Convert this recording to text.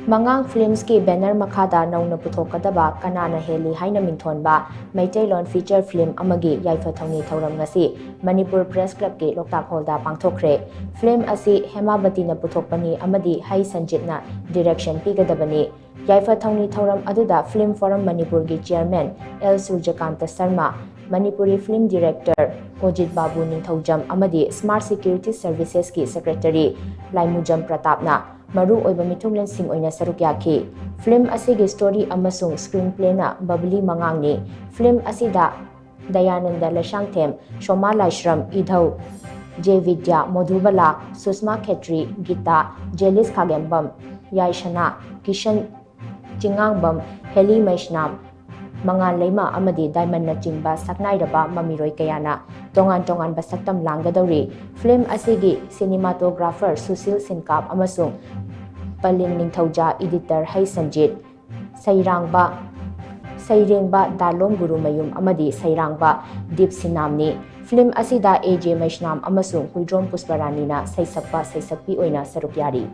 Mangang Films ki banner makhada nauna PUTHOKKADABA Kanana Helli Haina Mingthonba Meiteilon feature film Amagi Yaipha Thouni Thouram ngasi Manipur Press Club ki LOKTAK Hall da Pangthokhre. Film asi Hemabati na puthokpani amadi Hai Sanjitna direction pigadabani. Yaipha Thouni Thouram aduda Film Forum Manipur ki chairman L Surjakanta Sharma, Manipuri Film Director Ojit Babu Ningthaujam amadi Smart Security Services ki Secretary Laimujam Pratapna Maru oiba mitunglen sing oina saruk yaki. Film asigi story amasung screenplay na Babli Mangangni. Film asida Dayananda Lashangthem, Shoma Laishram, Idhau, J Vidya, Modhubala, Susma Khetri, Gita, Jelis Khagembam, Yaishana, Kishan Chingangbam, Heli Maishnam, Mangan Lema Amadi Diamond na Chingba Saknairaba Mamiroi Kayana, Tongan Basaktam Langadori. Film asigi cinematographer Susil Sinkap amasung Palin Ningthauja editor Hai Sanjit, Sairangba Dalom Guru Mayum amadi Sairangba Deep Sinamni. Film asida AJ Maishnam amasung Huidrom Pusparani na Saisakpa Saisakpi oina sarukyari.